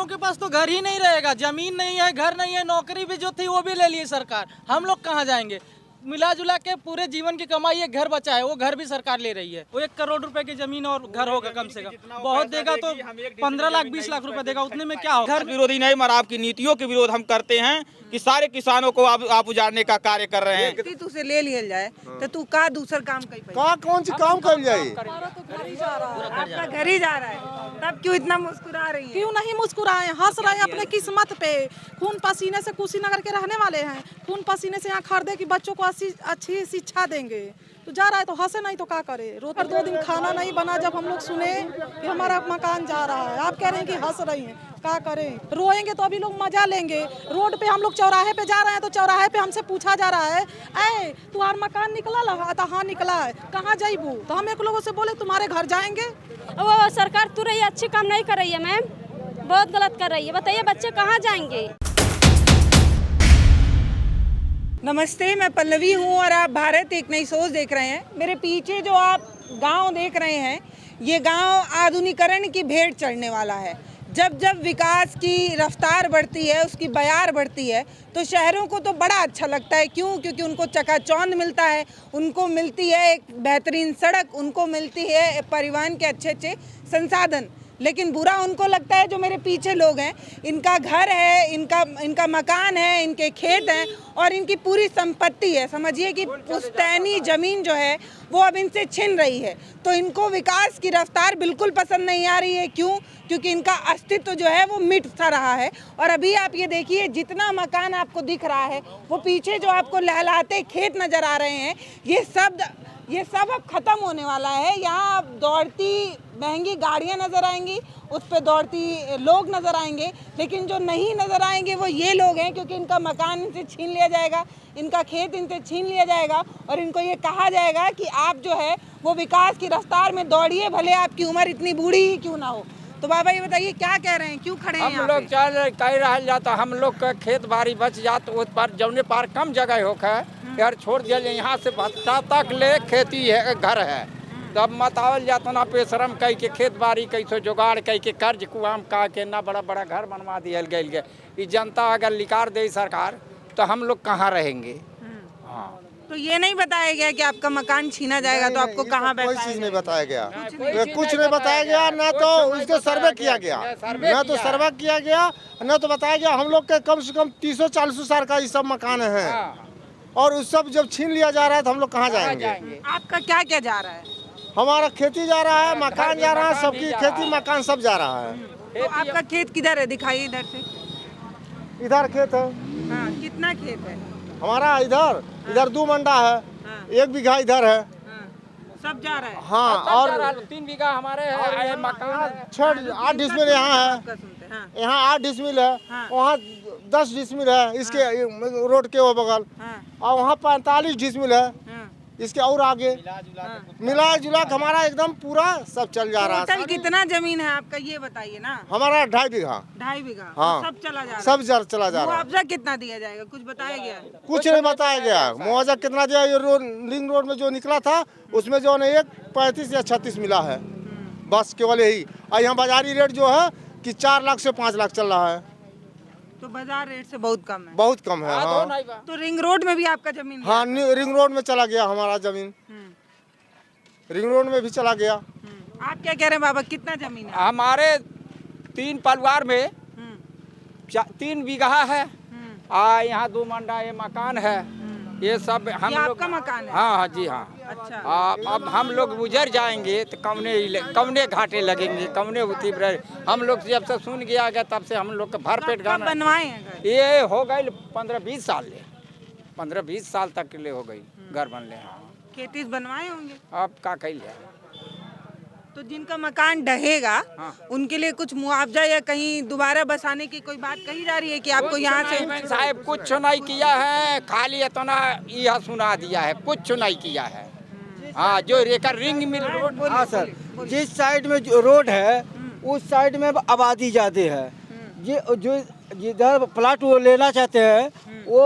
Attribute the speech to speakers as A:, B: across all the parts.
A: लोगों के पास तो घर ही नहीं रहेगा, जमीन नहीं है, घर नहीं है, नौकरी भी जो थी वो भी ले ली सरकार, हम लोग कहाँ जाएंगे? मिला जुला के पूरे जीवन की कमाई एक घर बचा है, वो घर भी सरकार ले रही है। वो 1 करोड़ रुपए की जमीन और घर होगा कम से कम, बहुत देगा तो 15 लाख 20 लाख रुपए देगा, उतने में क्या होगा?
B: घर विरोधी नहीं मगर आपकी नीतियों के विरोध हम करते हैं कि सारे किसानों को आप उजाड़ने का कार्य कर रहे हैं।
C: तुझसे ले लिया जाए तो तू का दूसर काम
D: कौन सी काम कर जाए?
C: आपका घर ही जा रहा है, तब क्यों इतना मुस्कुरा रही है?
E: क्यों नहीं मुस्कुराए, हंस रहे हैं अपने किस्मत पे। खून पसीने से कुशीनगर के रहने वाले हैं, खून पसीने से यहाँ खरीदे कि बच्चों को अच्छी शिक्षा देंगे, तो जा रहा है तो हंसे, नहीं तो क्या करे? रोज 2 दिन खाना नहीं बना जब हम लोग सुने कि हमारा मकान जा रहा है, आप कह रहे हैं कि हंस रही हैं, क्या करें? रोएंगे तो अभी लोग मजा लेंगे। रोड पे हम लोग चौराहे पे जा रहे हैं तो चौराहे पे हमसे पूछा जा रहा है, ऐ तुम्हारा मकान निकला? तो हाँ निकला है, कहाँ जाइबू? तो हम एक लोगों से बोले तुम्हारे घर जाएंगे।
F: वो सरकार तो रही अच्छी काम नहीं कर रही है मैम, बहुत गलत कर रही है। बताइए बच्चे कहाँ जाएंगे?
C: नमस्ते, मैं पल्लवी हूँ और आप भारत एक नई सोच देख रहे हैं। मेरे पीछे जो आप गांव देख रहे हैं, ये गांव आधुनिकीकरण की भेंट चढ़ने वाला है। जब जब विकास की रफ्तार बढ़ती है, उसकी बयार बढ़ती है, तो शहरों को तो बड़ा अच्छा लगता है। क्यों? क्योंकि उनको चकाचौंध मिलता है, उनको मिलती है एक बेहतरीन सड़क, उनको मिलती है परिवहन के अच्छे अच्छे संसाधन। लेकिन बुरा उनको लगता है जो मेरे पीछे लोग हैं, इनका घर है, इनका मकान है, इनके खेत हैं और इनकी पूरी संपत्ति है। समझिए कि पुश्तैनी ज़मीन जो है वो अब इनसे छिन रही है। तो इनको विकास की रफ्तार बिल्कुल पसंद नहीं आ रही है। क्यों? क्योंकि इनका अस्तित्व जो है वो मिट सा रहा है। और अभी आप ये देखिए, जितना मकान आपको दिख रहा है, वो पीछे जो आपको लहलहाते खेत नज़र आ रहे हैं, ये सब अब ख़त्म होने वाला है। यहाँ अब दौड़ती महंगी गाड़ियाँ नज़र आएंगी, उस पर दौड़ती लोग नज़र आएंगे, लेकिन जो नहीं नज़र आएंगे वो ये लोग हैं, क्योंकि इनका मकान इनसे छीन लिया जाएगा, इनका खेत इनसे छीन लिया जाएगा और इनको ये कहा जाएगा कि आप जो है वो विकास की रफ्तार में दौड़िए, भले आपकी उम्र इतनी बूढ़ी ही क्यों ना हो। तो बाबा ये बताइए क्या कह रहे हैं, क्यों खड़े हैं?
G: हम लोग चल कह रहा जाता, हम लोग का खेत बाड़ी बच जात, उस पर जौने पार कम जगह होकर यार छोड़ दिया, यहाँ से भट्टा तक ले खेती है, घर है। तब मतावल जाता ना पेशरम कह के खेत बाड़ी कैसे जुगाड़ कह के कर्ज कुआम का के ना बड़ा बड़ा घर बनवा दिया गया। ये जनता अगर लिकार दे सरकार तो हम लोग कहाँ रहेंगे? हाँ,
C: तो ये नहीं बताया गया कि आपका मकान छीना जाएगा तो आपको कहाँ बैठाया?
D: कोई चीज नहीं बताया गया, कुछ नहीं बताया गया। ना तो उसको सर्वे किया गया, ना तो सर्वे किया गया, ना तो बताया गया। हम लोग के कम से कम 300-400 साल का ये सब मकान है और उस सब जब छीन लिया जा रहा है तो हम लोग कहाँ जाएंगे?
C: आपका क्या क्या जा रहा है?
D: हमारा खेती जा रहा है, मकान जा रहा है, सबकी खेती मकान सब जा रहा है।
C: तो आपका खेत किधर है? दिखाइए इधर से।
D: इधर खेत है।
C: हाँ, कितना खेत है
D: हमारा? इधर 2 मंडा है, 1 बीघा इधर है।
C: सब जा रहा है।
D: हाँ, और
G: 3 बीघा हमारे है मकान,
D: 8 डिसमिल यहाँ है, यहाँ 8 डिसमिल है, वहाँ 10 डिसमिल है इसके रोड के वो बगल, और वहाँ 45 डिसमिल है इसके और आगे। मिला जुला हमारा एकदम पूरा सब चल जा रहा है।
C: टोटल कितना जमीन है आपका ये बताइए ना?
D: हमारा 2.5 बीघा।
C: 2.5 बीघा?
D: हाँ,
C: सब चला जा रहा है।
D: सब चला जा रहा है।
C: मुआवजा कितना दिया जाएगा, कुछ बताया गया?
D: कुछ नहीं बताया गया। मुआवजा कितना दिया? ये रिंग रोड में जो निकला था उसमें जो है 35 या 36 मिला है बस, केवल यही। और यहाँ बाजारी रेट जो है कि 4 लाख से 5 लाख चल रहा है,
C: तो बाजार रेट से बहुत कम है।
D: बहुत कम है। हाँ,
C: तो रिंग रोड में भी आपका जमीन?
D: हाँ, रिंग रोड में चला गया हमारा जमीन, रिंग रोड में भी चला गया।
C: आप क्या कह रहे हैं बाबा, कितना जमीन है?
G: हमारे 3 परिवार में 3 बीघा है, यहाँ 2 मंडा ये मकान है, ये सब हम लोग।
C: आपका मकान है?
G: हाँ जी हाँ।
C: अच्छा।
G: अब हम लोग गुजर जाएंगे तो कमने घाटे लगेंगे, कमने होती हम लोग जब से सुन गया गया तब से हम लोग का भर पेट गाना
C: बनवाए हैं?
G: ये हो गई 15-20 साल ले, 15-20 साल तक के लिए हो गई घर बनले।
C: खेती बनवाए होंगे?
G: अब का कही है?
C: तो जिनका मकान ढहेगा उनके लिए कुछ मुआवजा या कहीं दोबारा बसाने की कोई बात कही जा रही है कि आपको यहाँ से?
G: साहब कुछ नहीं किया है, खाली इतना यह सुना दिया है, कुछ नहीं किया है। हाँ, जो रेकर रिंग मिल रोड।
H: हाँ सर, जिस साइड में जो रोड है उस साइड में आबादी ज्यादा है। जो जिधर प्लाट वो लेना चाहते हैं वो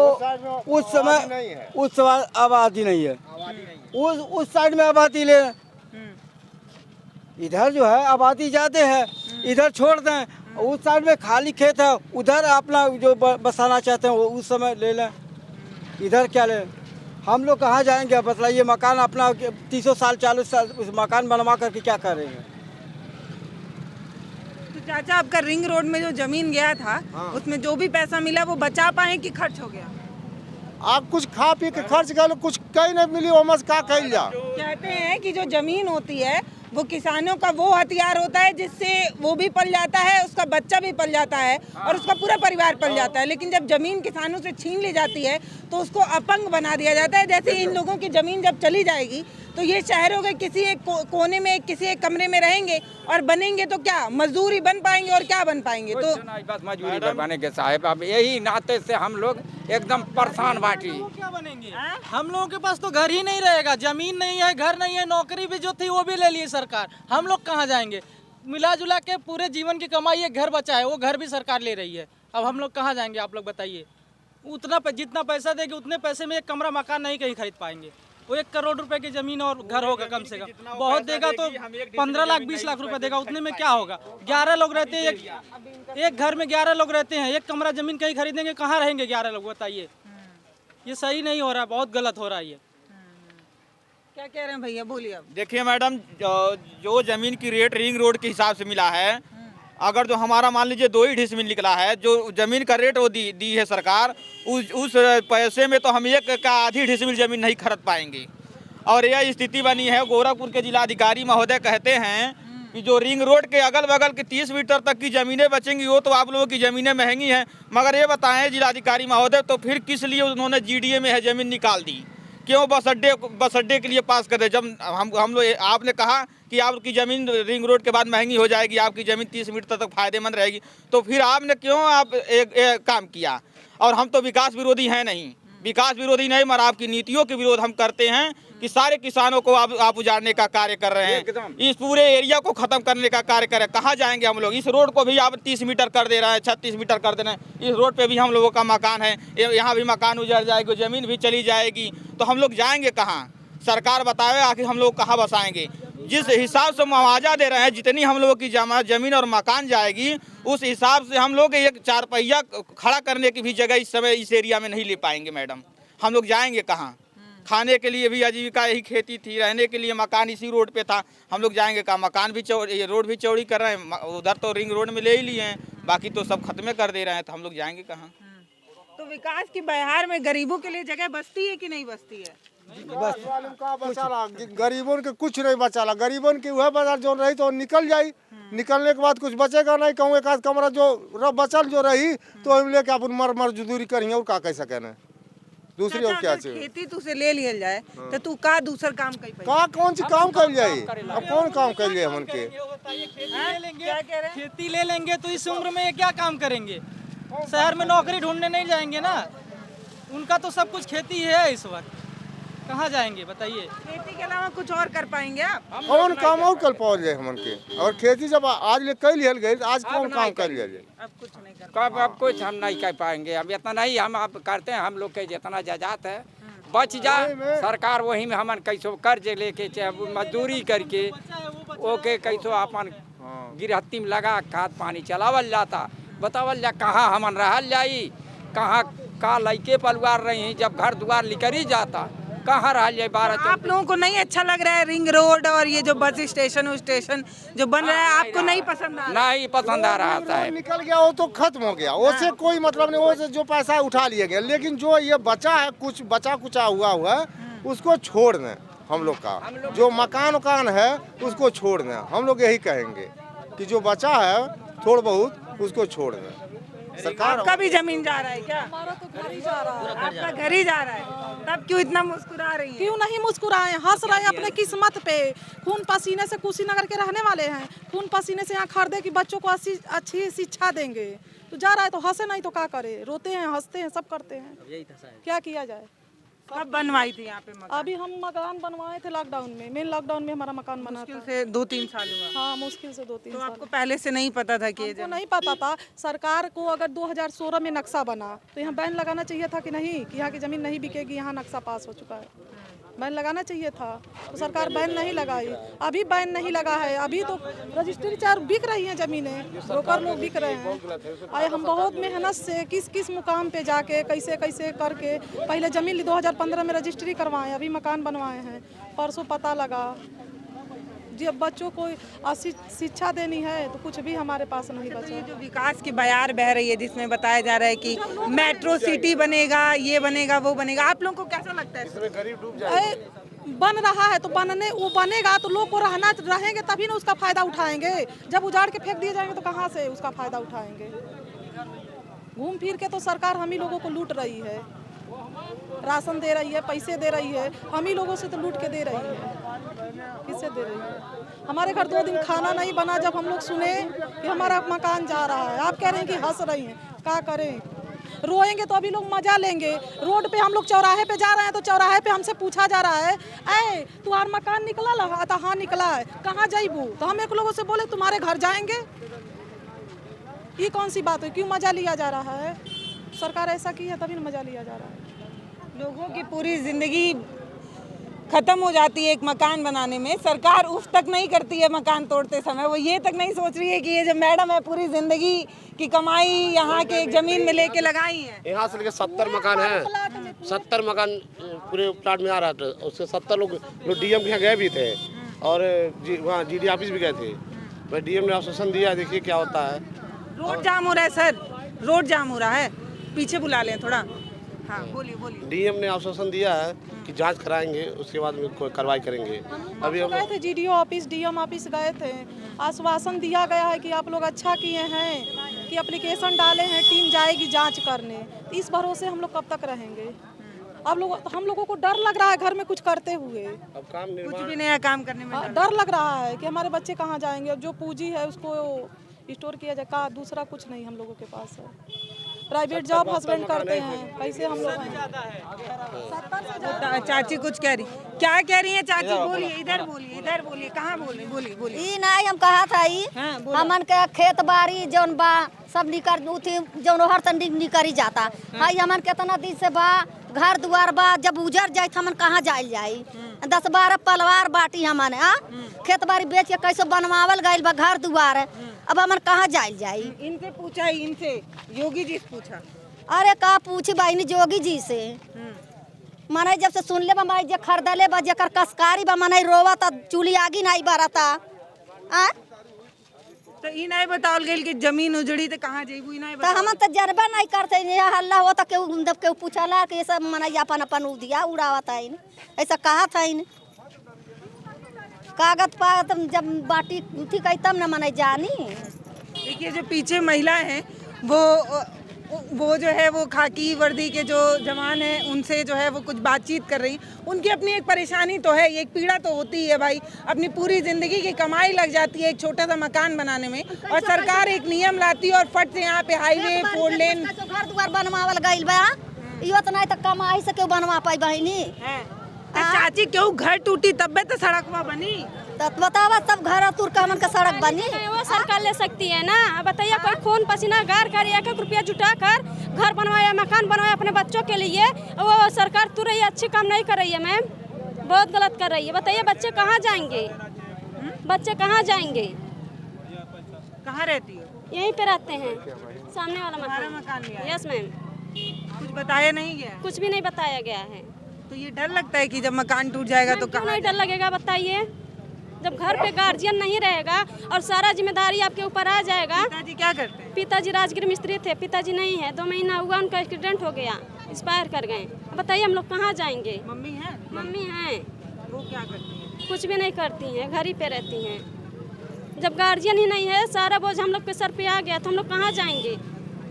H: उस समय आबादी नहीं है, उस साइड में आबादी ले। इधर जो है आबादी ज्यादा है, इधर छोड़ दें उस साइड में खाली खेत है, उधर अपना जो बसाना चाहते हैं वो उस समय ले लें, इधर क्या लें। हम लोग कहाँ जाएंगे बतलाइए। मकान अपना 30 साल 40 साल उस मकान बनवा करके क्या करेंगे।
C: तो चाचा आपका रिंग रोड में जो जमीन गया था उसमें जो भी पैसा मिला वो बचा पाए कि खर्च हो गया?
D: आप कुछ खा पी के खर्च कर लो, कुछ कहीं नहीं मिली वो मस का कह जा।
C: कहते हैं कि जो जमीन होती है वो किसानों का वो हथियार होता है जिससे वो भी पल जाता है, उसका बच्चा भी पल जाता है और उसका पूरा परिवार पल जाता है। लेकिन जब जमीन किसानों से छीन ली जाती है तो उसको अपंग बना दिया जाता है। जैसे इन लोगों की जमीन जब चली जाएगी तो ये शहरों के किसी एक कोने में किसी एक कमरे में रहेंगे और बनेंगे तो क्या मजदूरी बन पाएंगे और क्या बन पाएंगे। तो
G: बस मजबूरी पर बनेंगे साहब। अब यही नाते से हम लोग एकदम परेशान बाटी।
A: क्या बनेंगे? हम लोगों के पास तो घर ही नहीं रहेगा, जमीन नहीं है, घर नहीं है, नौकरी भी जो थी वो भी ले ली सरकार। हम लोग कहाँ जाएंगे? मिला जुला के पूरे जीवन की कमाई एक घर बचा है, वो घर भी सरकार ले रही है। अब हम लोग कहाँ जाएंगे? आप लोग बताइए। जितना पैसा देंगे उतने पैसे में एक कमरा मकान नहीं कहीं खरीद पाएंगे। वो 1 करोड़ रुपए की जमीन और घर होगा कम से कम, बहुत देगा तो 15 लाख 20 लाख रुपए देगा, उतने में क्या होगा? 11 लोग रहते हैं, एक घर में 11 लोग रहते हैं, एक कमरा जमीन कहीं खरीदेंगे, कहाँ रहेंगे 11 लोग बताइए? ये सही नहीं हो रहा है, बहुत गलत हो रहा है ये।
C: क्या कह रहे हैं भैया, बोलिए अब।
B: देखिए मैडम, जो जमीन की रेट रिंग रोड के हिसाब से मिला है, अगर जो हमारा मान लीजिए 2 ही डिसमिल निकला है, जो जमीन का रेट वो दी है सरकार, उस पैसे में तो हम एक का आधी डिसमिल जमीन नहीं खरीद पाएंगे। और यह स्थिति बनी है। गोरखपुर के जिलाधिकारी महोदय कहते हैं कि जो रिंग रोड के अगल बगल के 30 मीटर तक की ज़मीनें बचेंगी वो तो आप लोगों की ज़मीनें महंगी हैं। मगर ये बताएं जिलाधिकारी महोदय, तो फिर किस लिए उन्होंने GDA में है ज़मीन निकाल दी? क्यों बस अड्डे के लिए पास कर दे? जब हम लोग आपने कहा कि आपकी ज़मीन रिंग रोड के बाद महंगी हो जाएगी, आपकी ज़मीन 30 मीटर तक फायदेमंद रहेगी, तो फिर आपने क्यों एक काम किया? और हम तो विकास विरोधी हैं नहीं, विकास विरोधी नहीं, मगर आपकी नीतियों के विरोध हम करते हैं कि सारे किसानों को आप उजाड़ने का कार्य कर रहे हैं, इस पूरे एरिया को खत्म करने का कार्य कर रहे हैं। कहाँ जाएंगे हम लोग? इस रोड को भी आप 30 मीटर कर दे रहे हैं, 36 मीटर कर दे रहे हैं। इस रोड पे भी हम लोगों का मकान है, यहाँ भी मकान उजड़ जाएगी, ज़मीन भी चली जाएगी, तो हम लोग जाएंगे कहाँ? सरकार बतावे आखिर हम लोग कहाँ बसाएंगे? जिस हिसाब से मुआवजा दे रहे हैं, जितनी हम लोगों की ज़मीन और मकान जाएगी, उस हिसाब से हम लोग एक 4 पहिया खड़ा करने की भी जगह इस समय इस एरिया में नहीं ले पाएंगे मैडम। हम लोग जाएंगे कहाँ? खाने के लिए भी आजीविका यही खेती थी, रहने के लिए मकान इसी रोड पे था, हम लोग जाएंगे कहाँ? मकान भी रोड भी चौड़ी कर रहे हैं, उधर तो रिंग रोड में ले ही लिए हैं, बाकी तो सब खत्म कर दे रहे हैं, तो हम लोग जाएंगे कहाँ?
C: तो विकास की बहार में गरीबों के लिए जगह बचती है कि नहीं बचती है?
D: गरीबों के कुछ नहीं बचाला, गरीबों की वह बाजार जो रही तो निकल जाई, निकलने के बाद कुछ बचेगा नहीं। कहूँ एक आध कमरा जो बचल जो रही तो हम लेके अपन मर मजदूरी करेंगे और का कह सके न दूसरी और क्या चाहिए?
C: खेती तुझसे ले लिया जाए तो तू का दूसर काम
D: का कौन सी काम कर जाए? अब कौन काम कर लिए हमन के?
A: खेती ले लेंगे तो इस उम्र में ये क्या काम करेंगे? शहर में नौकरी ढूंढने नहीं जाएंगे ना, उनका तो सब कुछ खेती है इस वक्त, कहाँ जाएंगे बताइए?
C: खेती के अलावा कुछ और कर पाएंगे आप?
D: कौन काम और कर पाओ जाए हमन के? और खेती जब आज ले कई लिहल गई, आज कौन काम कर लिया जाए?
C: अब कुछ नहीं कर
G: कब अब कुछ हम नहीं कर पाएंगे। अब इतना नहीं हम आप करते हैं, हम लोग के जितना जायदाद है बच जाए, सरकार वही में हमन कैसो कर्ज लेके चाहे मजदूरी करके ओके कैसो अपन गिरहत्ती में लगा खाद पानी चलावल जाता। बतावल जा कहाँ हमन रहल जाई, कहाँ का लइके परिवार रही हैं, जब घर द्वार लिकर ही जाता कहाँ रह जाए? 12
C: आप लोगों को नहीं अच्छा लग रहा है रिंग रोड और ये जो बस स्टेशन जो बन रहा है, आपको नहीं पसंद आ रहा?
G: नहीं पसंद आ रहा है।
D: निकल गया वो तो खत्म हो गया, उससे कोई मतलब नहीं, वो से जो पैसा उठा लिया गया। लेकिन जो ये बचा है, कुछ बचा कुचा हुआ है, उसको छोड़ दें। हम लोग का जो मकान है उसको छोड़ दें। हम लोग यही कहेंगे कि जो बचा है थोड़ा बहुत उसको छोड़ दें। सरकार
C: आपका भी जमीन जा रहा है क्या?
E: हमारा तो घर ही जा रहा है।
C: आपका घर ही जा रहा है, तब क्यों इतना मुस्कुरा रही है?
E: क्यों नहीं मुस्कुराए, हंस रहे हैं अपने किस्मत पे। खून पसीने से कुशीनगर के रहने वाले हैं, खून पसीने से यहाँ खरीदे कि बच्चों को अच्छी शिक्षा देंगे। तो जा रहा है तो हंसे नहीं तो क्या करे? रोते हैं, हंसते हैं, सब करते हैं, क्या किया जाए?
C: कब बनवाई थी यहाँ पे मकान?
E: अभी हम मकान बनवाए थे लॉकडाउन में, मेन लॉकडाउन में हमारा मकान बना था।
C: से 2-3 साल हुआ।
E: हाँ, मुश्किल से 2-3
C: तो
E: साल।
C: आपको पहले से नहीं पता था कि
E: हमको नहीं पता था। सरकार को अगर 2016 में नक्शा बना तो यहाँ बैन लगाना चाहिए था कि नहीं, कि यहाँ की जमीन नहीं बिकेगी, यहाँ नक्शा पास हो चुका है। बैन लगाना चाहिए था, तो सरकार बैन नहीं लगाई। अभी बैन नहीं लगा है, अभी तो रजिस्ट्री चार बिक रही हैं ज़मीनें, ब्रोकर लोग बिक रहे हैं। आए हम बहुत मेहनत से किस किस मुकाम पे जाके कैसे कैसे करके पहले ज़मीन 2015 में रजिस्ट्री करवाएं, अभी मकान बनवाए हैं। परसों पता लगा जब बच्चों को शिक्षा देनी है तो कुछ भी हमारे पास नहीं बचा।
C: ये जो विकास की बयार बह रही है जिसमें बताया जा रहा है कि मेट्रो सिटी बनेगा, ये बनेगा, वो बनेगा, आप लोगों को कैसा लगता है? इसमें गरीब डूब
E: जाएंगे। बन रहा है तो वो बनेगा तो लोग को रहेंगे तभी ना उसका फायदा उठाएंगे। जब उजाड़ के फेंक दिए जाएंगे तो कहाँ से उसका फायदा उठाएंगे? घूम फिर के तो सरकार हम ही लोगों को लूट रही है, राशन दे रही है, पैसे दे रही है, हम ही लोगों से तो लूट के दे रही है। किससे दे रही है? हमारे घर 2 दिन खाना नहीं बना जब हम लोग सुने कि हमारा मकान जा रहा है। आप कह रहे हैं कि हंस रही हैं, क्या करें? रोएंगे तो अभी लोग मजा लेंगे। रोड पे हम लोग चौराहे पे जा रहे हैं तो चौराहे पे हमसे पूछा जा रहा है, ऐ तुम्हारा मकान निकला लगा? तो हाँ निकला है। कहाँ जाइबू? तो हम एक लोगों से बोले तुम्हारे घर जाएंगे। ये कौन सी बात है? क्यों मजा लिया जा रहा है? सरकार ऐसा की है तभी न मजा लिया जा रहा है।
C: लोगों की पूरी जिंदगी खत्म हो जाती है एक मकान बनाने में, सरकार उफ तक नहीं करती है मकान तोड़ते समय। वो ये तक नहीं सोच रही है कि ये जो मैडम है पूरी जिंदगी की कमाई यहाँ के जमीन में लेके लगाई है।
I: यहाँ से लेके 70 मकान है, 70 मकान पूरे प्लाट में आ रहा था। उससे 70 लोग डीएम के यहाँ गए भी थे और वहाँ जीडी ऑफिस भी गए थे। भाई डीएम ने आश्वासन दिया, देखिए क्या होता है।
C: रोड जाम हो रहा है सर, रोड जाम हो रहा है, पीछे बुला लें थोड़ा। हाँ बोलिए बोलिए।
I: डीएम ने आश्वासन दिया है कि जांच कराएंगे, उसके बाद में कोई कार्रवाई करेंगे।
E: अभी हम गए थे जीडीओ ऑफिस, डीएम ऑफिस गए थे, आश्वासन दिया गया है कि आप लोग अच्छा किए हैं कि एप्लीकेशन डाले हैं, टीम जाएगी जांच करने। इस भरोसे हम लोग कब तक रहेंगे? हम लोगों को डर लग रहा है घर में कुछ करते हुए।
I: अब काम
C: कुछ भी नया काम करने में
E: डर लग रहा है कि हमारे बच्चे कहाँ जाएंगे। जो पूंजी है उसको स्टोर किया जाए, का दूसरा कुछ नहीं हम लोगों के पास है। प्राइवेट जॉब हस्बैंड करते हैं, कैसे हम लोग हैं? चाची कुछ कह रही, क्या कह रही है चाची? बोलिए, इधर बोलिए, इधर बोलिए, कहाँ बोलिए? बोलिए बोलिए।
J: ई नहीं हम कहा था ई हमन के खेत बाड़ी जौन बा सब निकर उठी जौन हर तंडी निकरी जाता। हाई हमन केतना दिन से बा घर दुआर बा, जब उजड़ जाए हमन कहाँ जाइल जाई? 10-12 परिवार बाटी हमन खेत बाड़ी बेच के कैसे बनवावल गइल बा घर दुआर, अब हमन कहाँ जाइल जाई?
C: इनसे पूछा, इनसे योगी जी से पूछा।
J: अरे का पूछी बाई जोगी जी से। मने जब से सुन ले बा माई जे खरीदले बा जेकर कसकारी बा मने रोवा त चूली आगी नहीं बरता।
C: तो ई नहीं बतावल गेल कि जमीन उजड़ी तो कहाँ जाइबू? ई नहीं
J: तो हम तो जरबा नहीं करते, हल्ला हो तो केहू पूछला कि सब मने अपन अपन उदिया उड़ावत है। ऐसा कहा था इन कागज पर जब बाटी थी कही तब न मने जानी।
C: देखिए जो पीछे महिला है वो जो है वो खाकी वर्दी के जो जवान हैं उनसे जो है वो कुछ बातचीत कर रही। उनकी अपनी एक परेशानी तो है, एक पीड़ा तो होती है भाई। अपनी पूरी जिंदगी की कमाई लग जाती है एक छोटा सा मकान बनाने में, और सरकार एक नियम लाती है और फट से यहाँ पे हाईवे 4 लेन
J: घर द्वार बनवावल गइल बा। इहो तो नहीं तो कमाई से क्यों बनवा पाई बहनी?
C: चाची क्यों घर टूटी तब तो सड़क बनी?
J: तो बतावा सब घर तुर का मन का सड़क बनी।
F: वो सरकार ले सकती है ना। बताइए कोई खून पसीना गार कर 1-1 रुपया जुटा कर घर बनवाया, मकान बनवाया अपने बच्चों के लिए। वो सरकार तो रही अच्छी काम नहीं कर रही है मैम, बहुत गलत कर रही है। बताइए बच्चे कहाँ जाएंगे? बच्चे कहाँ जाएंगे?
C: कहाँ रहती है?
F: यहीं पे रहते हैं, सामने वाला
C: मकान।
F: Yes ma'am.
C: कुछ बताया नहीं गया?
F: कुछ भी नहीं बताया गया है।
C: तो ये डर लगता है कि जब मकान टूट जाएगा तो
F: क्यों नहीं डर लगेगा? बताइए, जब घर पे गार्जियन नहीं रहेगा और सारा जिम्मेदारी आपके ऊपर आ जाएगा।
C: पिताजी क्या करते हैं?
F: पिताजी राजगीर मिस्त्री थे, पिताजी नहीं है, 2 महीना हुआ उनका एक्सीडेंट हो गया, एक्सपायर कर गए। बताइए हम लोग कहाँ जाएंगे?
C: मम्मी है?
F: मम्मी हैं,
C: वो क्या करती हैं?
F: कुछ भी नहीं करती हैं, घर ही पे रहती हैं। जब गार्जियन ही नहीं है, सारा बोझ हम लोग के सर पे आ गया तो हम लोग कहाँ जाएंगे?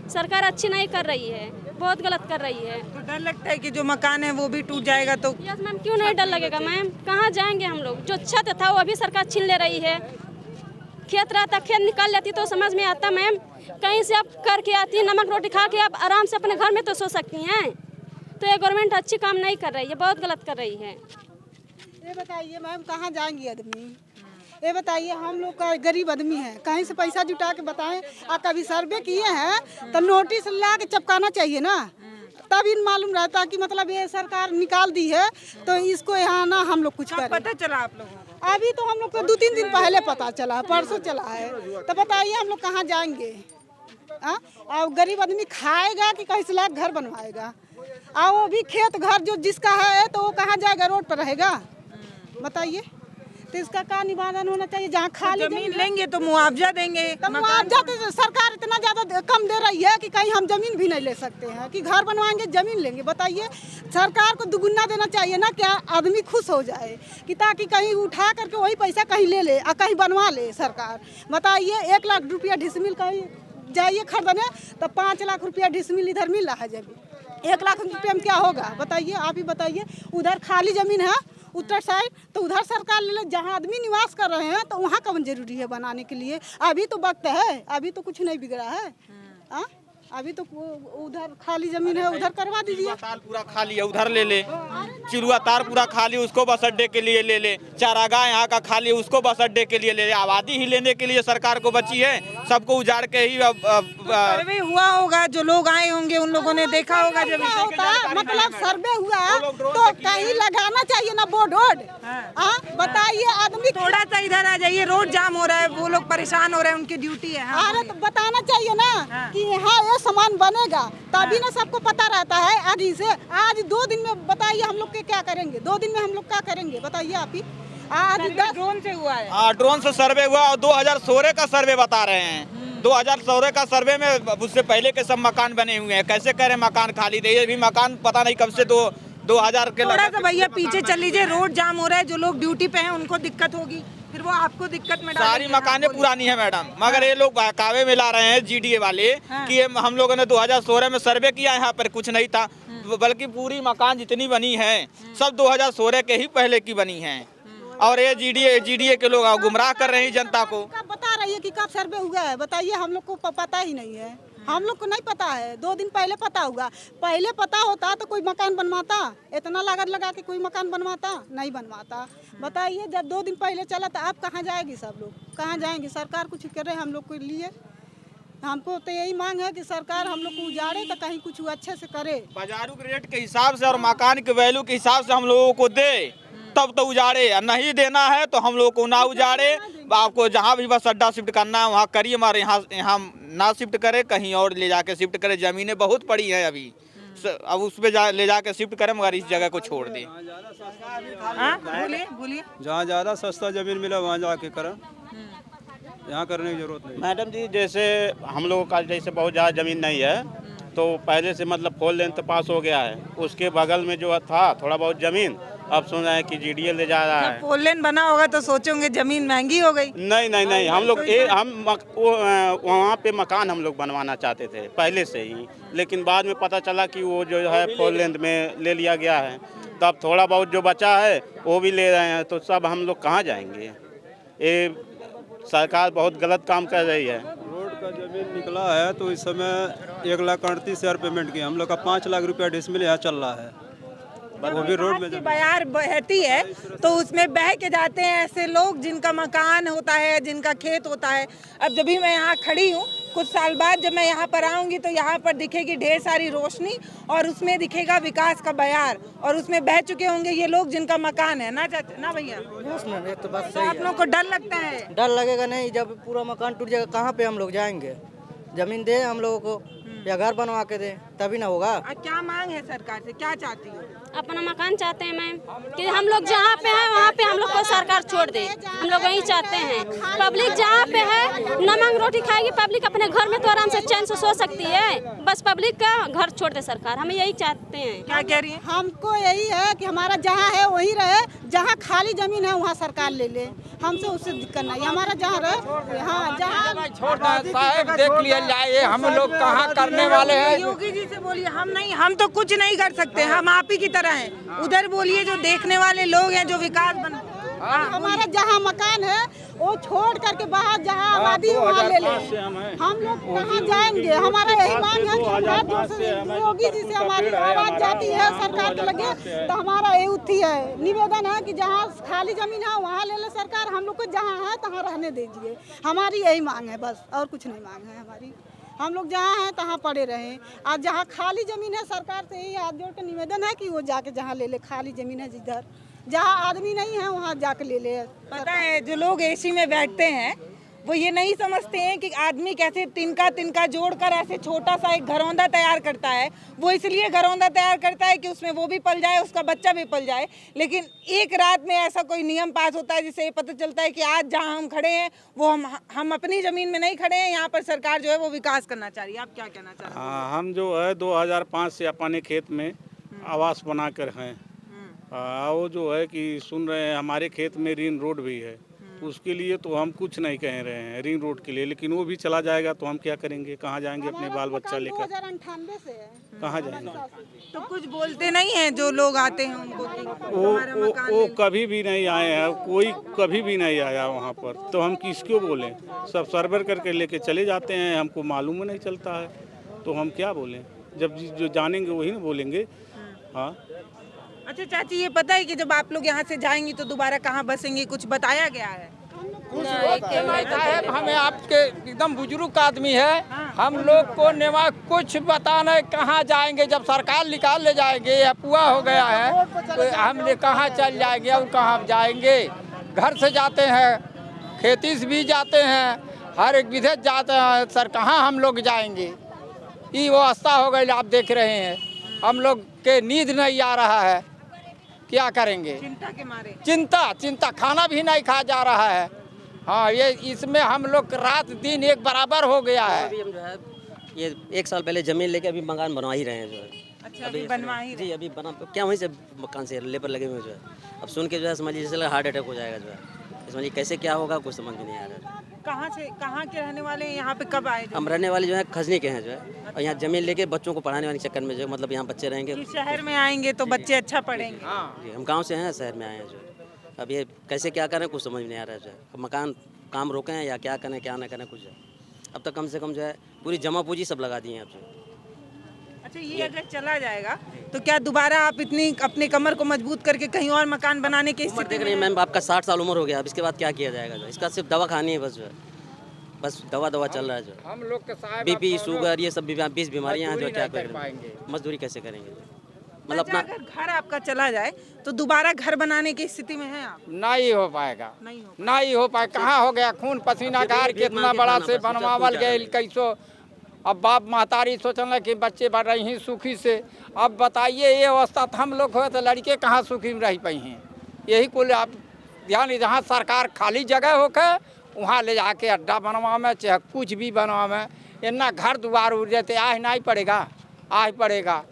F: सरकार अच्छी नहीं कर रही है, बहुत गलत कर रही है।
C: तो डर लगता है कि जो मकान है वो भी टूट जाएगा तो?
F: यस मैम, क्यों नहीं डर लगेगा मैम? कहाँ जाएंगे हम लोग? जो छत था वो अभी सरकार छीन ले रही है। खेत रहता, खेत निकाल लेती तो समझ में आता मैम। कहीं से आप करके आती, नमक रोटी खा के आप आराम से अपने घर में तो सो सकती हैं। तो ये गवर्नमेंट अच्छी काम नहीं कर रही है, बहुत गलत कर रही है।
E: ये बताइए मैम कहाँ जाएंगे आदमी? ये बताइए, हम लोग का गरीब आदमी है, कहीं से पैसा जुटा के बताएं। और कभी सर्वे किए हैं तो नोटिस ला के चिपकाना चाहिए ना। तभी मालूम रहता कि मतलब ये सरकार निकाल दी है तो इसको यहाँ ना हम लोग कुछ करें।
C: पता चला आप लोगों को?
E: अभी तो हम लोग को 2-3 दिन पहले पता चला, परसों चला है। तो बताइए हम लोग कहाँ जाएंगे? और गरीब आदमी खाएगा कि कहीं से लाख घर बनवाएगा? और वो भी खेत घर जो जिसका है तो वो कहाँ जाएगा? रोड पर रहेगा? बताइए। तो इसका क्या निवारण होना चाहिए? जहाँ खाली
C: जमीन लेंगे तो मुआवजा देंगे।
E: तो मुआवजा तो सरकार इतना ज़्यादा कम दे रही है कि कहीं हम जमीन भी नहीं ले सकते हैं कि घर बनवाएंगे जमीन लेंगे। बताइए, सरकार को दुगुना देना चाहिए ना, क्या आदमी खुश हो जाए कि ताकि कहीं उठा करके वही पैसा कहीं ले ले और कहीं बनवा ले सरकार। बताइए, 1 लाख रुपया डिसमिल कहीं जाइए खरीदने तो 5 लाख रुपया डिसमिल इधर मिल रहा है। जब 1 लाख रुपये में क्या होगा? बताइए, आप ही बताइए। उधर खाली जमीन है उत्तर साइड तो उधर सरकार ले ले, जहाँ आदमी निवास कर रहे हैं तो वहाँ कौन जरूरी है बनाने के लिए? अभी तो वक्त है, अभी तो कुछ नहीं बिगड़ा है। अभी तो उधर खाली जमीन है, उधर करवा दीजिए।
B: ताल पूरा खाली है, उधर ले ले। चिरुआ तार पूरा खाली, उसको बस अड्डे के लिए ले ले। चारागाह यहाँ का खाली, उसको बस अड्डे के लिए ले ले। आबादी ही लेने के लिए सरकार को बची है, सबको उजाड़ के ही।
C: सर्वे हुआ होगा, जो लोग आए होंगे उन लोगों ने देखा होगा। जब
E: मतलब सर्वे हुआ तो कहीं लगाना चाहिए ना बोर्ड वोर्ड। बताइए, आदमी
C: थोड़ा सा इधर आ जाइए, रोड जाम हो रहा है, वो लोग परेशान हो रहे हैं, उनकी ड्यूटी है।
E: अरे तो बताना चाहिए ना कि यहाँ सामान बनेगा, तभी ना सबको पता रहता है। आज 2 दिन में बताइए हम लोग के क्या करेंगे? 2 दिन में हम लोग क्या करेंगे? बताइए आप ही। आज
C: ड्रोन से हुआ है।
B: हाँ, ड्रोन से सर्वे हुआ और 2016 का सर्वे बता रहे हैं। 2016 का सर्वे में उससे पहले के सब मकान बने हुए हैं। कैसे कह रहे हैं मकान खाली थे? ये भी मकान पता नहीं कब से 2000 के।
C: थोड़ा सा भैया पीछे चल लीजिए, रोड जाम हो रहा है, जो लोग ड्यूटी पे हैं उनको दिक्कत होगी, फिर वो आपको दिक्कत में
B: सारी मकानें पुरानी है मैडम, मगर ये लोग बहकावे में ला रहे हैं जीडीए वाले कि हम लोगों ने 2016 में सर्वे किया, यहाँ पर कुछ नहीं था, बल्कि पूरी मकान जितनी बनी है सब 2016 के ही पहले की बनी है। और ये जीडीए के लोग गुमराह कर रहे हैं जनता को।
E: बता रही है कि कब सर्वे हुआ है? बताइए, हम लोग को पता ही नहीं है, हम लोग को नहीं पता है। 2 दिन पहले पता होगा। पहले पता होता तो कोई मकान बनवाता? इतना लागत लगा के कोई मकान बनवाता? नहीं बनवाता। बताइए, जब 2 दिन पहले चला तो आप कहाँ जाएगी? सब लोग कहाँ जाएंगे? सरकार कुछ करे हम लोग के लिए? हमको तो यही मांग है कि सरकार हम लोग को उजाड़े तो कहीं कुछ अच्छे से करे।
B: बाजारू के रेट के हिसाब से और मकान के वैल्यू के हिसाब से हम लोगों को दे, तब तो उजाड़े। नहीं देना है तो हम लोग को ना उजाड़े। आपको जहाँ भी बस अड्डा शिफ्ट करना है वहाँ करिए, हमारे यहाँ ना शिफ्ट करे, कहीं और ले जाके शिफ्ट करे। ज़मीनें बहुत पड़ी हैं अभी, अब उस पर ले जाके शिफ्ट करें, मगर इस जगह को छोड़ दें।
C: बोलिए।
K: जहाँ ज़्यादा सस्ता ज़मीन मिला वहाँ जाके करें, यहाँ करने की जरूरत नहीं।
L: मैडम जी, जैसे हम लोगों का जैसे बहुत ज़्यादा ज़मीन नहीं है तो पहले से मतलब 4 लेन तो पास हो गया है, उसके बगल में जो था थोड़ा बहुत ज़मीन, अब सुन रहे हैं कि जीडीए ले जा रहा है।
C: 4 लेन बना होगा तो सोचोगे जमीन महंगी हो गई।
L: नहीं, हम लोग वहाँ पे मकान हम लोग बनवाना चाहते थे पहले से ही, लेकिन बाद में पता चला कि वो जो है 4 लेन में ले लिया गया है, तब थोड़ा बहुत जो बचा है वो भी ले रहे हैं, तो सब हम लोग कहाँ जाएंगे? ये सरकार बहुत गलत काम कर रही है।
K: रोड का जमीन निकला है तो इस समय 1,38,000 पेमेंट किया। हम लोग का 5 लाख रुपया डिसमिल यहाँ चल रहा है, वो भी रोड में।
C: बयार बहती है तो उसमें बह के जाते हैं ऐसे लोग जिनका मकान होता है, जिनका खेत होता है। अब जब भी मैं यहाँ खड़ी हूँ, कुछ साल बाद जब मैं यहाँ पर आऊँगी तो यहाँ पर दिखेगी ढेर सारी रोशनी और उसमें दिखेगा विकास का बयार, और उसमें बह चुके होंगे ये लोग जिनका मकान है ना भैया?
H: तो बस
C: तो आप लोग को डर लगता है?
H: डर लगेगा नहीं, जब पूरा मकान टूट जाएगा कहाँ पे हम लोग जाएंगे? जमीन दे हम लोगों को या घर बनवा के दे, तभी ना होगा।
C: क्या मांग है सरकार से, क्या चाहती हो?
F: अपना मकान चाहते हैं मैम, कि हम लोग जहाँ पे हैं वहाँ पे हम लोग को सरकार छोड़ दे। हम लोग वही चाहते हैं। पब्लिक जहाँ पे है नमक रोटी खाएगी, पब्लिक अपने घर में तो आराम से चैन से सो सकती है, बस पब्लिक का घर छोड़ दे सरकार। हमें यही चाहते हैं।
C: क्या कह रही है?
E: हमको यही है कि हमारा जहाँ है वही रहे, जहाँ खाली जमीन है वहाँ सरकार ले ले, हमसे उससे दिक्कत नहीं। हमारा जहाँ रहे, हाँ जहाँ
G: छोड़ साहब देख लिया जाए, हम लोग कहाँ करने वाले हैं?
C: योगी जी से बोलिए, हम तो कुछ नहीं कर सकते, हम आप ही की तरह हैं। उधर बोलिए जो देखने वाले लोग हैं, जो विकास बन।
E: हमारा जहाँ मकान है वो छोड़ करके बाहर जहाँ आबादी वहाँ ले ले। हम लोग कहाँ जाएंगे? हमारा यही मांग है कि योगी जी से हमारी आवाज जाती है सरकार के लगे, तो हमारा यही उठी है निवेदन है कि जहाँ खाली जमीन है वहाँ ले ले सरकार, हम लोग को जहाँ है तहाँ रहने दीजिए। हमारी यही मांग है बस, और कुछ नहीं मांग है हमारी। हम लोग जहाँ हैं तहाँ पड़े रहें। आज जहाँ खाली ज़मीन है सरकार से यही हाथ जोड़ के निवेदन है कि वो जाके जहाँ ले ले, खाली ज़मीन है जिधर जहाँ आदमी नहीं है वहाँ जाके ले ले।
C: पता है जो लोग एसी में बैठते हैं वो ये नहीं समझते हैं कि आदमी कैसे तिनका जोड़कर ऐसे छोटा सा एक घरौंदा तैयार करता है। वो इसलिए घरौंदा तैयार करता है कि उसमें वो भी पल जाए, उसका बच्चा भी पल जाए। लेकिन एक रात में ऐसा कोई नियम पास होता है जिससे ये पता चलता है कि आज जहां हम खड़े हैं वो हम अपनी ज़मीन में नहीं खड़े हैं, यहाँ पर सरकार जो है वो विकास करना चाह रही है। आप क्या कहना चाह रहे हैं?
L: हम जो है 2005 से अपने खेत में आवास बना कर हैं। वो जो है कि सुन रहे हैं हमारे खेत में रिंग रोड भी है, उसके लिए तो हम कुछ नहीं कह रहे हैं रिंग रोड के लिए, लेकिन वो भी चला जाएगा तो हम क्या करेंगे, कहाँ जाएंगे अपने बाल बच्चा लेकर,
E: 2098 से है।
L: कहाँ जाएंगे?
C: तो कुछ बोलते नहीं हैं जो लोग आते हैं उनको कि हमारा मकान
L: वो कभी भी नहीं आए हैं, कोई कभी भी नहीं आया वहाँ पर, तो हम किसको बोलें? सब सर्वर करके लेके चले जाते हैं, हमको मालूम नहीं चलता है तो हम क्या बोलें? जब जो जानेंगे वही ना बोलेंगे। हाँ।
C: अच्छा चाची, ये पता है कि जब आप लोग यहाँ से जाएंगी तो दोबारा कहाँ बसेंगी, कुछ बताया गया है?
G: हमें आपके एकदम बुजुर्ग आदमी है, हम लोग को नेवा कुछ बताना है कहाँ जाएंगे। जब सरकार निकाल ले जाएंगे या पुआ हो गया है तो हम कहाँ चल जाएंगे और कहाँ जाएंगे? घर से जाते हैं, खेती से भी जाते हैं, हर एक विधेयक जाते हैं सर, कहाँ हम लोग जाएंगे? ये व्यवस्था हो गई, आप देख रहे हैं हम लोग के नींद नहीं आ रहा है, क्या करेंगे?
C: चिंता के मारे
G: चिंता खाना भी नहीं खा जा रहा है। हाँ, ये इसमें हम लोग रात दिन एक बराबर हो गया है।
M: अभी हम जो है ये 1 साल पहले जमीन लेके अभी मकान बनवा ही रहे हैं जो है।
C: अच्छा, अभी बनवा ही
M: जी अभी बना क्या वहीं से मकान से लेबर लगे हुए जो है। अब सुन के जो है समझ लीजिए हार्ट अटैक हो जाएगा जो है। समझिए कैसे क्या होगा कुछ समझ में नहीं आ रहा है।
C: कहाँ के रहने वाले हैं? यहाँ पे कब आए?
M: हम रहने वाले जो है खजनी के हैं जो है, और यहाँ जमीन लेके बच्चों को पढ़ाने वाले चक्कर में जो है, मतलब यहाँ बच्चे रहेंगे।
C: शहर में आएंगे तो बच्चे अच्छा पढ़ेंगे।
M: जी हम गाँव से हैं, शहर में आए हैं जो है। अब ये कैसे क्या करें कुछ समझ में नहीं आ रहा है जो है। अब मकान काम रोकें या क्या करें क्या ना करें कुछ है। अब तक कम से कम जो है पूरी जमा पूंजी सब लगा दी है आप जो।
C: अच्छा, ये अगर चला जाएगा तो क्या दोबारा आप इतनी अपने कमर को मजबूत करके कहीं और मकान बनाने की स्थिति
M: देख रही हैं? मैम आपका 60 साल उम्र हो गया, अब इसके बाद क्या किया जाएगा जो? इसका सिर्फ दवा खानी है बस जो है, बस दवा चल रहा है जो।
G: हम लोग के साहब
M: बीपी शुगर ये सब 20 बीमारियाँ हैं जो, क्या करेंगे? मजदूरी कैसे करेंगे? मतलब अपना
C: अगर घर आपका चला जाए तो दोबारा घर बनाने की स्थिति में है आप?
G: नहीं हो पाएगा, नहीं हो पाए। कहाँ हो गया खून पसीना गार के इतना बड़ा से बनवावल गए कैसो। अब बाप महतारी सोचना कि बच्चे बढ़ रही हैं सुखी से। अब बताइए ये अवस्था तो हम लोग हो तो लड़के कहाँ सुखी में रह पाई हैं? यही कुल आप ध्यान, जहाँ सरकार खाली जगह होकर वहाँ ले जाके अड्डा बनवा में चाहे कुछ भी बनवा में, इतना घर दुआर उड़ जाते आह नहीं पड़ेगा, आह पड़ेगा।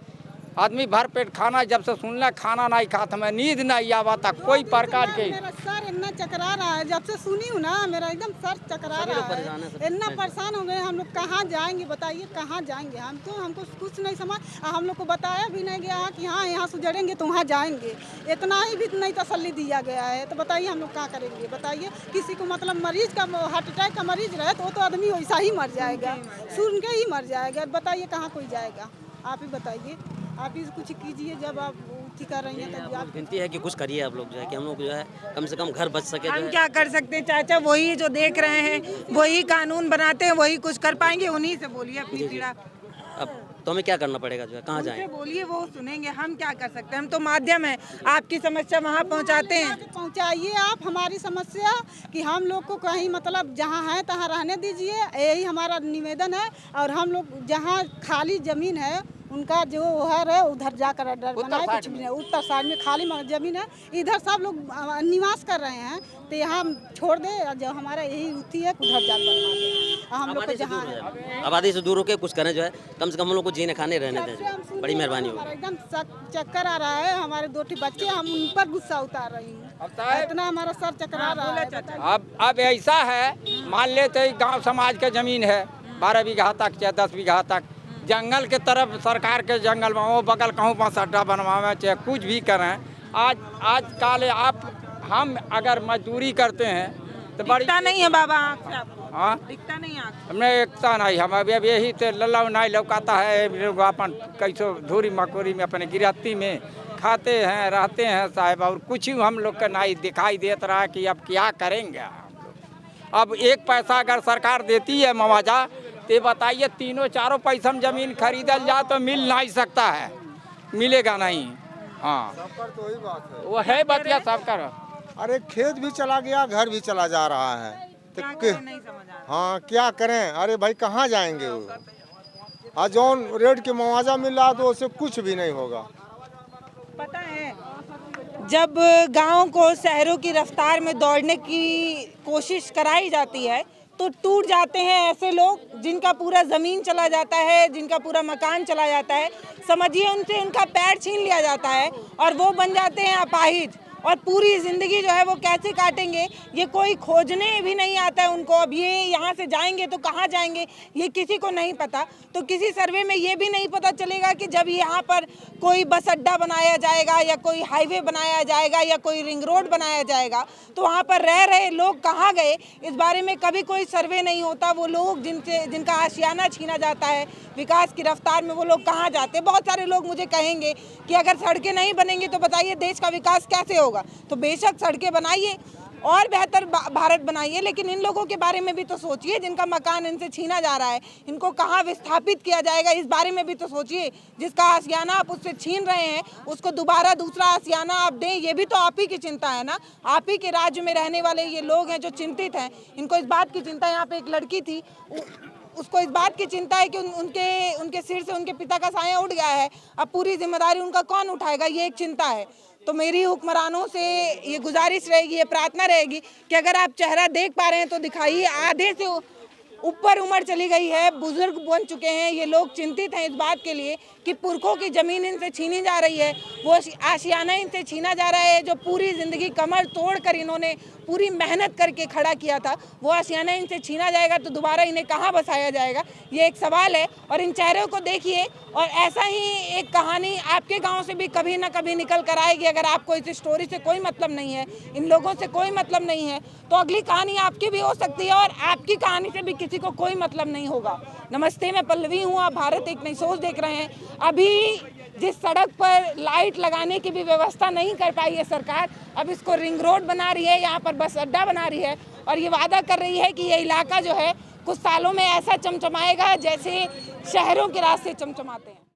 G: आदमी भर पेट खाना जब से सुनना खाना नहीं खाता, मैं नींद नहीं आवता कोई प्रकार के।
E: मेरा सर इतना चकरा रहा है, जब से सुनी हूँ ना मेरा एकदम सर चकरा रहा है, इतना परेशान हो गए। हम लोग कहाँ जाएंगे बताइए, कहाँ जाएंगे? हमको कुछ नहीं समझ। हम लोग को बताया भी नहीं गया कि हाँ यहाँ से जड़ेंगे तो वहाँ जाएंगे, इतना ही भी नहीं तसल्ली दिया गया है। तो बताइए हम लोग क्या करेंगे? बताइए किसी को मतलब मरीज का हार्ट अटैक का मरीज रहे तो वो तो आदमी वैसा ही मर जाएगा, सुन के ही मर जाएगा। बताइए कहाँ कोई जाएगा? आप ही बताइए, आप ही कुछ कीजिए। जब आप कर रही हैं तब आप
M: विनती है कि कुछ करिए आप लोग जो है, कि हम लोग जो है कम से कम घर बच सके।
C: हम क्या कर सकते हैं चाचा? वही जो देख रहे हैं वही कानून बनाते हैं, वही कुछ कर पाएंगे। उन्हीं से बोलिए अपनी पीड़ा।
M: अब तो हमें क्या करना पड़ेगा जो है, कहाँ जाएं?
C: बोलिए, वो सुनेंगे। हम क्या कर सकते हैं? हम तो माध्यम है, आपकी समस्या वहाँ पहुँचाते हैं।
E: पहुँचाइए आप हमारी समस्या, कि हम लोग को कहीं मतलब जहाँ है तहाँ रहने दीजिए, यही हमारा निवेदन है। और हम लोग जहाँ खाली ज़मीन है उनका जो है उधर जाकर अड्डा बनाए, कुछ भी नहीं। उत्तर साइड में खाली ज़मीन है, इधर सब लोग निवास कर रहे हैं, तो यहाँ छोड़ दे। जो हमारा यही उठी है उधर जाकर बनवा दे। हम लोग को जहाँ
M: आबादी से दूर होकर कुछ करें जो है, कम से कम हम लोग को जीने खाने रहने दें, बड़ी मेहरबानी होगी।
E: एकदम चक्कर आ रहा है, हमारे 2 बच्चे, हम उन पर गुस्सा उतार रही हूँ, इतना हमारा सर चकरा रहा है।
G: अब ऐसा है, मान लेते गांव समाज का जमीन है 12 बीघा तक या 10 बीघा तक, जंगल के तरफ सरकार के जंगल में वो बगल कहूँ बस अड्डा बनवावे चाहे कुछ भी करें। आज काल आप हम अगर मजदूरी करते हैं तो बड़ी
C: नहीं है बाबा,
G: हाँ
C: दिखता नहीं आँख,
G: हमने एकता नहीं। हम अब यही से लल्ला नहीं लौकाता है, अपन कैसो धूरी मकोरी में अपने गिरहती में खाते हैं रहते हैं साहब, और कुछ हम लोग का नहीं दिखाई देता रहा कि अब क्या करेंगे हम लोग। अब 1 पैसा अगर सरकार देती है मुआवजा तो बताइए तीनों चारों पैसा में जमीन खरीदल जाए तो मिल नहीं सकता है, मिलेगा नहीं। हाँ
D: सबकर तो वही बात है,
G: वो है बतिया सबकर।
D: अरे खेत भी चला गया, घर भी चला जा रहा है, तो हाँ क्या करें। अरे भाई कहाँ जाएंगे वो, आज जौन रेट के मुआवजा मिल रहा तो उससे कुछ भी नहीं होगा।
C: पता है जब गांव को शहरों की रफ्तार में दौड़ने की कोशिश कराई जाती है तो टूट जाते हैं ऐसे लोग जिनका पूरा ज़मीन चला जाता है, जिनका पूरा मकान चला जाता है। समझिए उनसे उनका पैर छीन लिया जाता है और वो बन जाते हैं अपाहिज, और पूरी ज़िंदगी जो है वो कैसे काटेंगे ये कोई खोजने भी नहीं आता है उनको। अब ये यहाँ से जाएंगे तो कहाँ जाएंगे ये किसी को नहीं पता। तो किसी सर्वे में ये भी नहीं पता चलेगा कि जब यहाँ पर कोई बस अड्डा बनाया जाएगा या कोई हाईवे बनाया जाएगा या कोई रिंग रोड बनाया जाएगा तो वहाँ पर रह रहे लोग कहाँ गए, इस बारे में कभी कोई सर्वे नहीं होता। वो लोग जिनका आशियाना छीना जाता है विकास की रफ्तार में, वो लोग कहाँ जाते हैं। बहुत सारे लोग मुझे कहेंगे कि अगर सड़कें नहीं बनेंगी तो बताइए देश का विकास कैसे होगा। तो बेशक सड़कें बनाइए और बेहतर भारत बनाइए, लेकिन इन लोगों के बारे में भी तो सोचिए जिनका मकान इनसे छीना जा रहा है, इनको कहाँ विस्थापित किया जाएगा इस बारे में भी तो सोचिए। जिसका आशियाना आप उससे छीन रहे हैं उसको दोबारा दूसरा आशियाना आप दें, ये भी तो आप ही की चिंता है ना। आप ही के राज्य में रहने वाले ये लोग हैं जो चिंतित हैं, इनको इस बात की चिंता है। यहाँ पे एक लड़की थी, उसको इस बात की चिंता है कि उनके सिर से उनके पिता का साया उठ गया है, अब पूरी जिम्मेदारी उनका कौन उठाएगा, ये एक चिंता है। तो मेरी हुक्मरानों से ये गुजारिश रहेगी, ये प्रार्थना रहेगी कि अगर आप चेहरा देख पा रहे हैं तो दिखाइए। आधे से ऊपर उम्र चली गई है, बुजुर्ग बन चुके हैं ये लोग, चिंतित हैं इस बात के लिए कि पुरखों की ज़मीन इनसे छीनी जा रही है, वो आशियाना इनसे छीना जा रहा है। जो पूरी ज़िंदगी कमर तोड़कर इन्होंने पूरी मेहनत करके खड़ा किया था वो आशियाना इनसे छीना जाएगा तो दोबारा इन्हें कहाँ बसाया जाएगा, ये एक सवाल है। और इन चेहरों को देखिए, और ऐसा ही एक कहानी आपके गाँव से भी कभी ना कभी निकल कर आएगी। अगर आपको इस स्टोरी से कोई मतलब नहीं है, इन लोगों से कोई मतलब नहीं है, तो अगली कहानी आपकी भी हो सकती है और आपकी कहानी से भी किसी को कोई मतलब नहीं होगा। नमस्ते, मैं पल्लवी हूँ, आप भारत एक नई सोच देख रहे हैं। अभी जिस सड़क पर लाइट लगाने की भी व्यवस्था नहीं कर पाई है सरकार, अब इसको रिंग रोड बना रही है, यहाँ पर बस अड्डा बना रही है और ये वादा कर रही है कि ये इलाका जो है कुछ सालों में ऐसा चमचमाएगा जैसे शहरों के रास्ते चमचमाते हैं।